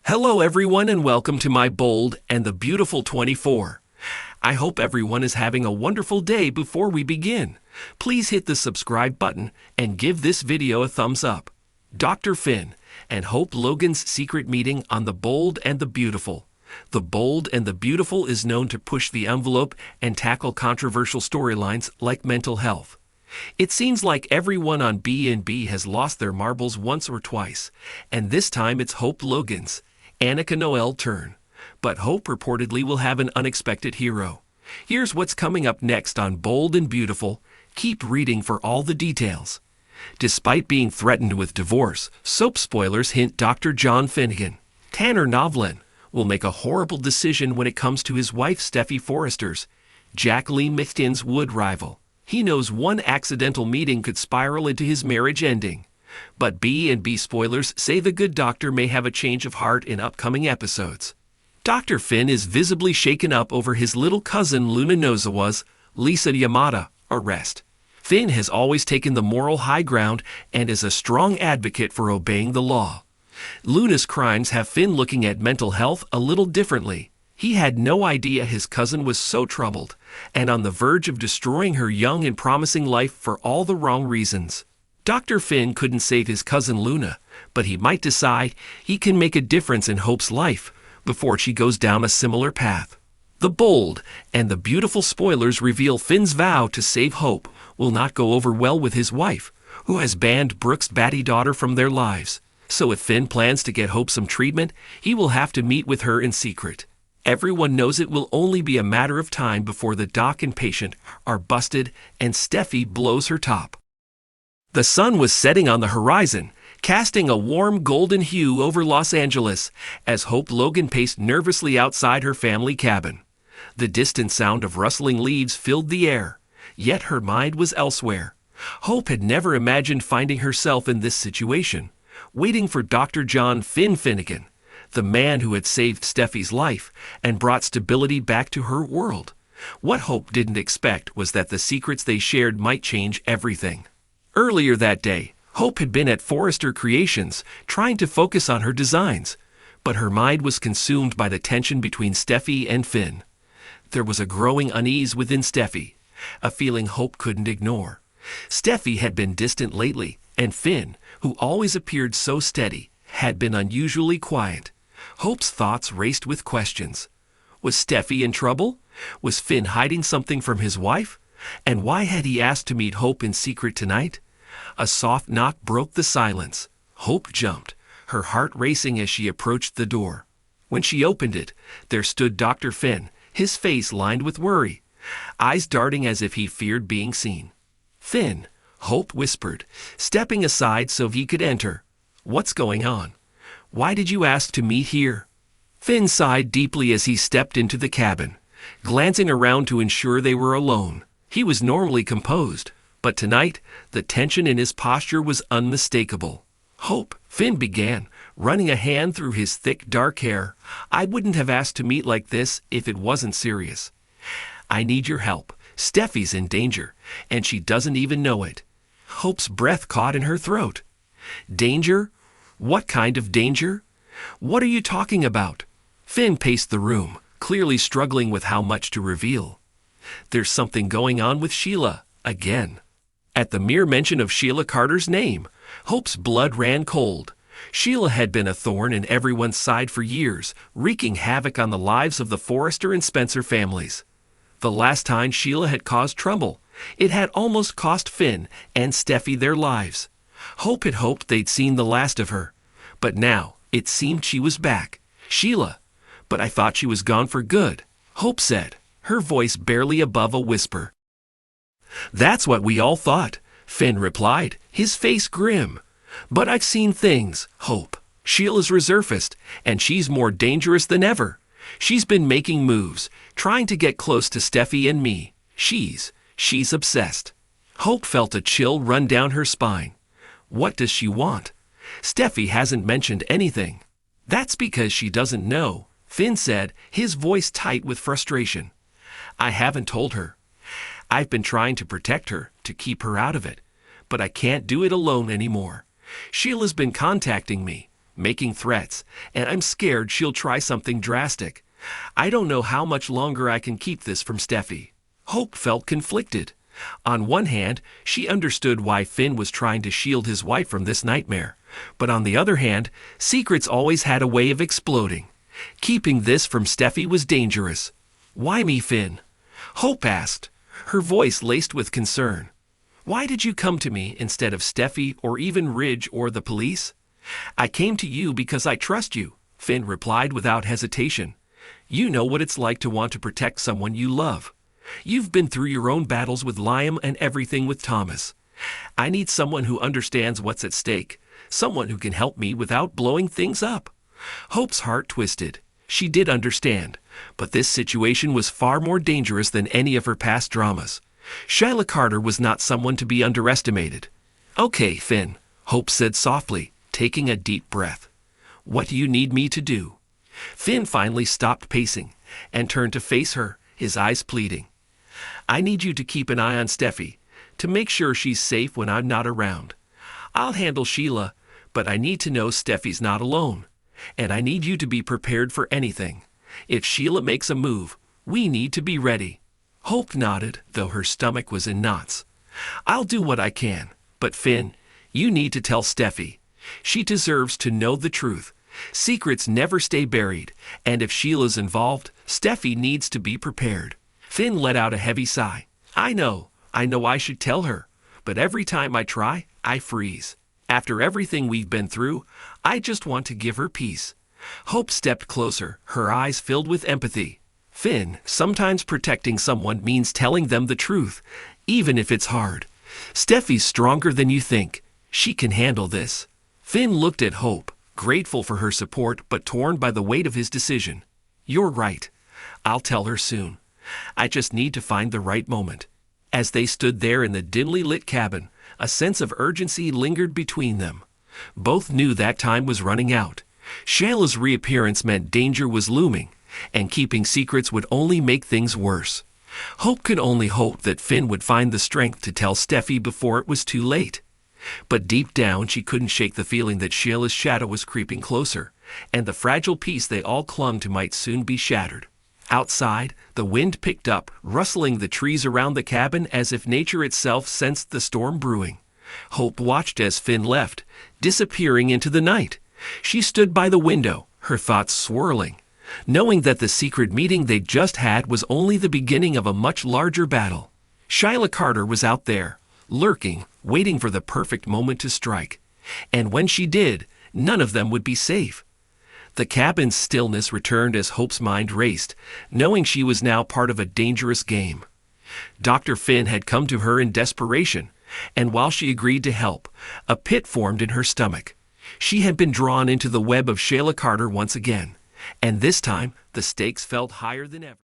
Hello everyone and welcome to my bold and the beautiful 24. I hope everyone is having a wonderful day. Before we begin, please hit the subscribe button and give this video a thumbs up. Dr. Finn and Hope Logan's secret meeting on The Bold and the Beautiful. The Bold and the Beautiful is known to push the envelope and tackle controversial storylines like mental health. It seems like everyone on B&B has lost their marbles once or twice, and this time it's Hope Logan's, Annika Noel's turn. But Hope reportedly will have an unexpected hero. Here's what's coming up next on Bold and Beautiful. Keep reading for all the details. Despite being threatened with divorce, soap spoilers hint Dr. John Finnegan, Tanner Novlin, will make a horrible decision when it comes to his wife Steffy Forrester's, Jacqueline McStein's wood rival. He knows one accidental meeting could spiral into his marriage ending. But B&B spoilers say the good doctor may have a change of heart in upcoming episodes. Dr. Finn is visibly shaken up over his little cousin Luna Nozawa's, Lisa Yamada, arrest. Finn has always taken the moral high ground and is a strong advocate for obeying the law. Luna's crimes have Finn looking at mental health a little differently. He had no idea his cousin was so troubled and on the verge of destroying her young and promising life for all the wrong reasons. Dr. Finn couldn't save his cousin Luna, but he might decide he can make a difference in Hope's life before she goes down a similar path. The Bold and the Beautiful spoilers reveal Finn's vow to save Hope will not go over well with his wife, who has banned Brooke's batty daughter from their lives. So if Finn plans to get Hope some treatment, he will have to meet with her in secret. Everyone knows it will only be a matter of time before the doc and patient are busted and Steffy blows her top. The sun was setting on the horizon, casting a warm golden hue over Los Angeles as Hope Logan paced nervously outside her family cabin. The distant sound of rustling leaves filled the air, yet her mind was elsewhere. Hope had never imagined finding herself in this situation, waiting for Dr. John Finnegan, the man who had saved Steffy's life and brought stability back to her world. What Hope didn't expect was that the secrets they shared might change everything. Earlier that day, Hope had been at Forrester Creations, trying to focus on her designs, but her mind was consumed by the tension between Steffy and Finn. There was a growing unease within Steffy, a feeling Hope couldn't ignore. Steffy had been distant lately, and Finn, who always appeared so steady, had been unusually quiet. Hope's thoughts raced with questions. Was Steffy in trouble? Was Finn hiding something from his wife? And why had he asked to meet Hope in secret tonight? A soft knock broke the silence. Hope jumped, her heart racing as she approached the door. When she opened it, there stood Dr. Finn, his face lined with worry, eyes darting as if he feared being seen. "Finn," Hope whispered, stepping aside so he could enter. "What's going on? Why did you ask to meet here?" Finn sighed deeply as he stepped into the cabin, glancing around to ensure they were alone. He was normally composed, but tonight, the tension in his posture was unmistakable. "Hope," Finn began, running a hand through his thick dark hair, "I wouldn't have asked to meet like this if it wasn't serious. I need your help. Steffy's in danger, and she doesn't even know it." Hope's breath caught in her throat. "Danger? What kind of danger? What are you talking about?" Finn paced the room, clearly struggling with how much to reveal. "There's something going on with Sheila, again." At the mere mention of Sheila Carter's name, Hope's blood ran cold. Sheila had been a thorn in everyone's side for years, wreaking havoc on the lives of the Forrester and Spencer families. The last time Sheila had caused trouble, it had almost cost Finn and Steffy their lives. Hope had hoped they'd seen the last of her, but now it seemed she was back. "Sheila, but I thought she was gone for good," Hope said, her voice barely above a whisper. "That's what we all thought," Finn replied, his face grim. "But I've seen things, Hope. Sheila's resurfaced, and she's more dangerous than ever. She's been making moves, trying to get close to Steffy and me. She's obsessed." Hope felt a chill run down her spine. What does she want? Steffy hasn't mentioned anything. "That's because she doesn't know," Finn said, his voice tight with frustration. "I haven't told her. I've been trying to protect her, to keep her out of it, but I can't do it alone anymore. Sheila's been contacting me, making threats, and I'm scared she'll try something drastic. I don't know how much longer I can keep this from Steffy." Hope felt conflicted. On one hand, she understood why Finn was trying to shield his wife from this nightmare. But on the other hand, secrets always had a way of exploding. Keeping this from Steffy was dangerous. "Why me, Finn?" Hope asked, her voice laced with concern. "Why did you come to me instead of Steffy or even Ridge or the police?" "I came to you because I trust you," Finn replied without hesitation. "You know what it's like to want to protect someone you love. You've been through your own battles with Liam and everything with Thomas. I need someone who understands what's at stake, someone who can help me without blowing things up." Hope's heart twisted. She did understand, but this situation was far more dangerous than any of her past dramas. Sheila Carter was not someone to be underestimated. "Okay, Finn," Hope said softly, taking a deep breath. "What do you need me to do?" Finn finally stopped pacing and turned to face her, his eyes pleading. "I need you to keep an eye on Steffy, to make sure she's safe when I'm not around. I'll handle Sheila, but I need to know Steffy's not alone. And I need you to be prepared for anything. If Sheila makes a move, we need to be ready." Hope nodded, though her stomach was in knots. "I'll do what I can, but Finn, you need to tell Steffy. She deserves to know the truth. Secrets never stay buried, and if Sheila's involved, Steffy needs to be prepared." Finn let out a heavy sigh. I know I should tell her, but every time I try, I freeze. After everything we've been through, I just want to give her peace." Hope stepped closer, her eyes filled with empathy. "Finn, sometimes protecting someone means telling them the truth, even if it's hard. Steffy's stronger than you think. She can handle this." Finn looked at Hope, grateful for her support but torn by the weight of his decision. "You're right. I'll tell her soon. I just need to find the right moment." As they stood there in the dimly lit cabin, a sense of urgency lingered between them. Both knew that time was running out. Sheila's reappearance meant danger was looming, and keeping secrets would only make things worse. Hope could only hope that Finn would find the strength to tell Steffy before it was too late. But deep down she couldn't shake the feeling that Sheila's shadow was creeping closer, and the fragile peace they all clung to might soon be shattered. Outside, the wind picked up, rustling the trees around the cabin as if nature itself sensed the storm brewing. Hope watched as Finn left, disappearing into the night. She stood by the window, her thoughts swirling, knowing that the secret meeting they'd just had was only the beginning of a much larger battle. Sheila Carter was out there, lurking, waiting for the perfect moment to strike. And when she did, none of them would be safe. The cabin's stillness returned as Hope's mind raced, knowing she was now part of a dangerous game. Dr. Finn had come to her in desperation, and while she agreed to help, a pit formed in her stomach. She had been drawn into the web of Sheila Carter once again, and this time the stakes felt higher than ever.